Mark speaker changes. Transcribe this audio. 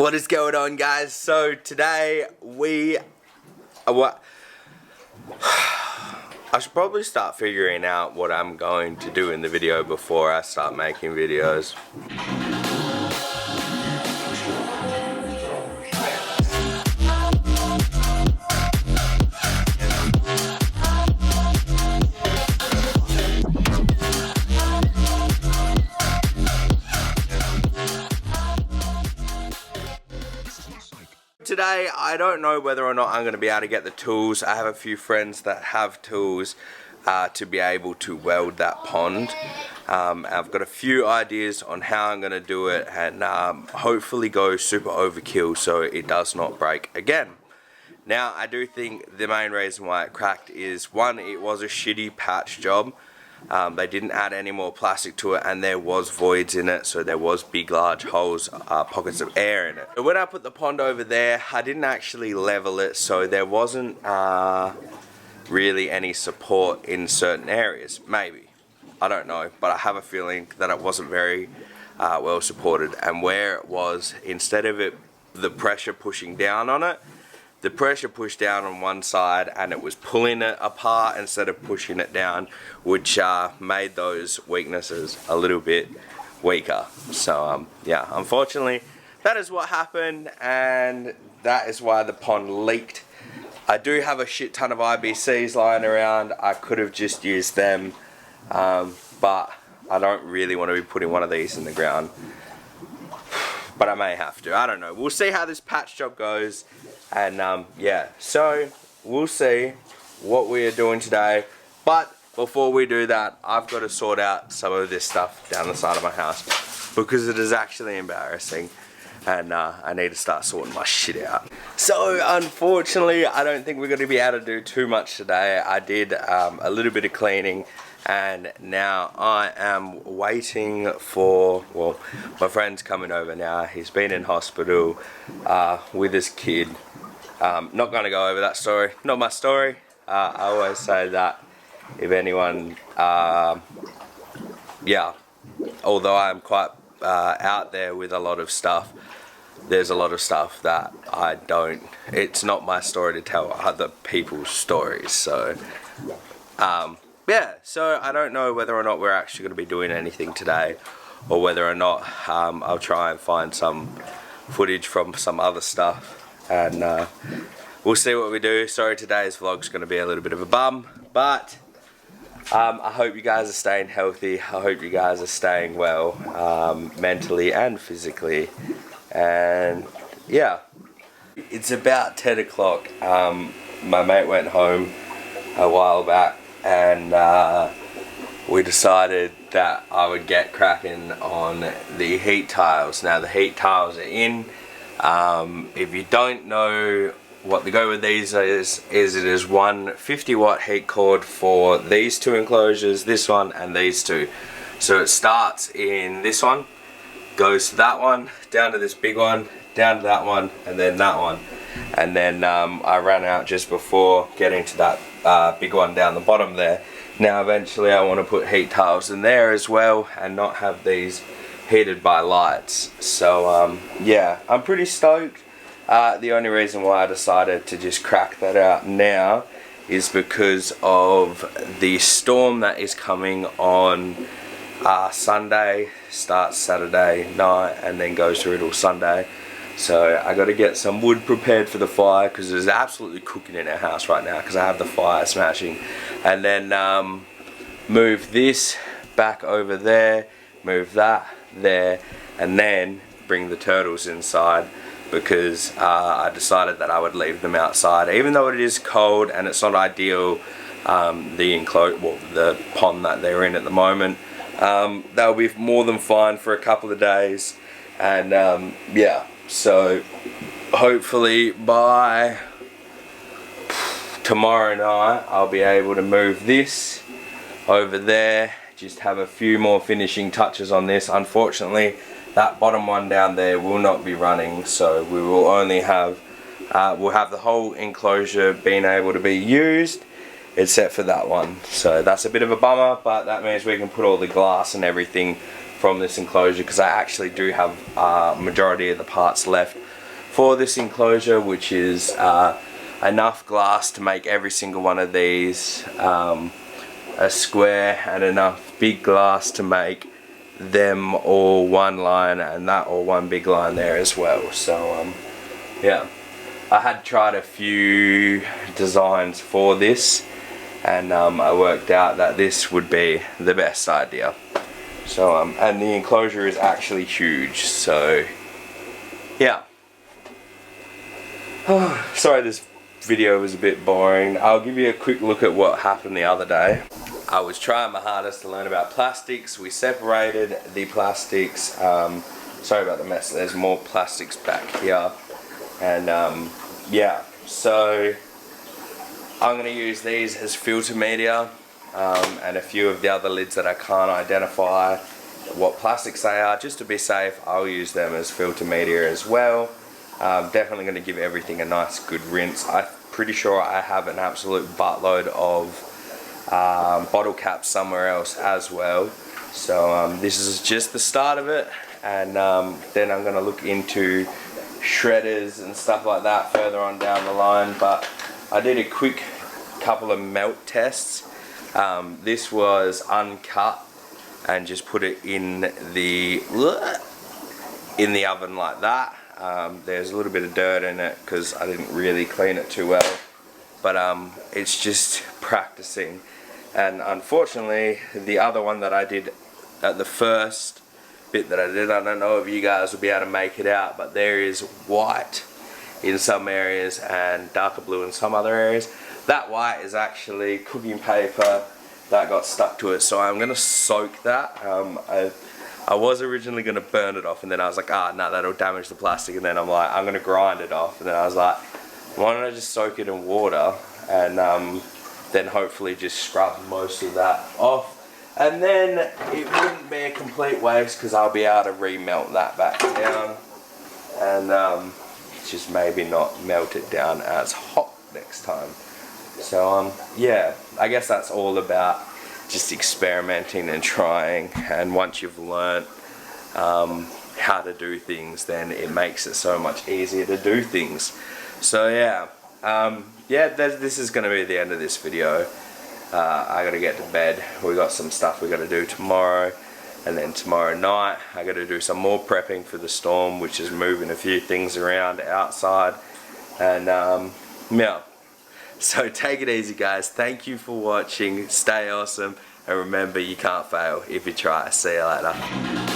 Speaker 1: What is going on, guys? So today I should probably start figuring out what I'm going to do in the video before I start making videos. Today, I don't know whether or not I'm going to be able to get the tools. I have a few friends that have tools to be able to weld that pond. I've got a few ideas on how I'm going to do it and hopefully go super overkill so it does not break again. Now, I do think the main reason why it cracked is, one, it was a shitty patch job. They didn't add any more plastic to it and there was voids in it, so there was big large holes, pockets of air in it. But when I put the pond over there, I didn't actually level it, so there wasn't really any support in certain areas. Maybe, I don't know, but I have a feeling that it wasn't very well supported. And where it was, instead of the pressure pushing down on it, the pressure pushed down on one side and it was pulling it apart instead of pushing it down, which made those weaknesses a little bit weaker. So yeah, unfortunately that is what happened and that is why the pond leaked. I do have a shit ton of IBCs lying around. I could have just used them, but I don't really want to be putting one of these in the ground. But I may have to, I don't know. We'll see how this patch job goes. And yeah, so we'll see what we are doing today. But before we do that, I've got to sort out some of this stuff down the side of my house because it is actually embarrassing and I need to start sorting my shit out. So unfortunately, I don't think we're going to be able to do too much today. I did a little bit of cleaning and now I am waiting for, well, my friend's coming over now. He's been in hospital with his kid. Not going to go over that story, not my story. I always say that if anyone, yeah, although I'm quite out there with a lot of stuff, there's a lot of stuff that I don't, it's not my story to tell other people's stories. So yeah, so I don't know whether or not we're actually going to be doing anything today or whether or not I'll try and find some footage from some other stuff and we'll see what we do. Sorry, today's vlog's going to be a little bit of a bum, but I hope you guys are staying healthy. I hope you guys are staying well mentally and physically, and yeah, it's about 10 o'clock. My mate went home a while back and we decided that I would get cracking on the heat tiles. Now the heat tiles are in. If you don't know what the go with these is it is one 50 watt heat cord for these two enclosures, this one and these two. So it starts in this one, goes to that one, down to this big one, down to that one, and then that one. And then I ran out just before getting to that big one down the bottom there. Now eventually I want to put heat tiles in there as well and not have these heated by lights. So yeah, I'm pretty stoked. The only reason why I decided to just crack that out now is because of the storm that is coming on Sunday, starts Saturday night and then goes through till Sunday. So I got to get some wood prepared for the fire because it's absolutely cooking in our house right now because I have the fire smashing. And then move this back over there, move that there, and then bring the turtles inside because I decided that I would leave them outside. Even though it is cold and it's not ideal, the pond that they're in at the moment, they'll be more than fine for a couple of days. And yeah, so hopefully by tomorrow night I'll be able to move this over there, just have a few more finishing touches on this. Unfortunately that bottom one down there will not be running, so we will only have we'll have the whole enclosure being able to be used except for that one. So that's a bit of a bummer, but that means we can put all the glass and everything from this enclosure, because I actually do have majority of the parts left for this enclosure, which is enough glass to make every single one of these a square, and enough big glass to make them all one line and that all one big line there as well. So yeah, I had tried a few designs for this, and I worked out that this would be the best idea. So and the enclosure is actually huge, so yeah. Sorry this video was a bit boring. I'll give you a quick look at what happened the other day. I was trying my hardest to learn about plastics. We separated the plastics. Sorry about the mess, there's more plastics back here. And yeah, so I'm going to use these as filter media, and a few of the other lids that I can't identify what plastics they are. Just to be safe, I'll use them as filter media as well. Definitely going to give everything a nice good rinse. I'm pretty sure I have an absolute buttload of bottle caps somewhere else as well. So this is just the start of it, and then I'm going to look into shredders and stuff like that further on down the line. But I did a quick couple of melt tests. This was uncut and just put it in the oven like that. There's a little bit of dirt in it because I didn't really clean it too well, but it's just practicing. And unfortunately, the other one that I did at the first bit that I did, I don't know if you guys will be able to make it out, but there is white in some areas and darker blue in some other areas. That white is actually cooking paper that got stuck to it, so I'm going to soak that. I was originally going to burn it off, and then I was like, no, that'll damage the plastic, and then I'm like, I'm going to grind it off, and then I was like, why don't I just soak it in water, and then hopefully just scrub most of that off, and then it wouldn't be a complete waste because I'll be able to remelt that back down, and just maybe not melt it down as hot next time. So yeah, I guess that's all about just experimenting and trying, and once you've learnt how to do things, then it makes it so much easier to do things. So yeah, this is going to be the end of this video. I gotta get to bed. We got some stuff we gotta do tomorrow, and then tomorrow night I gotta do some more prepping for the storm, which is moving a few things around outside, and yeah. So take it easy guys, thank you for watching, stay awesome, and remember, you can't fail if you try. See you later.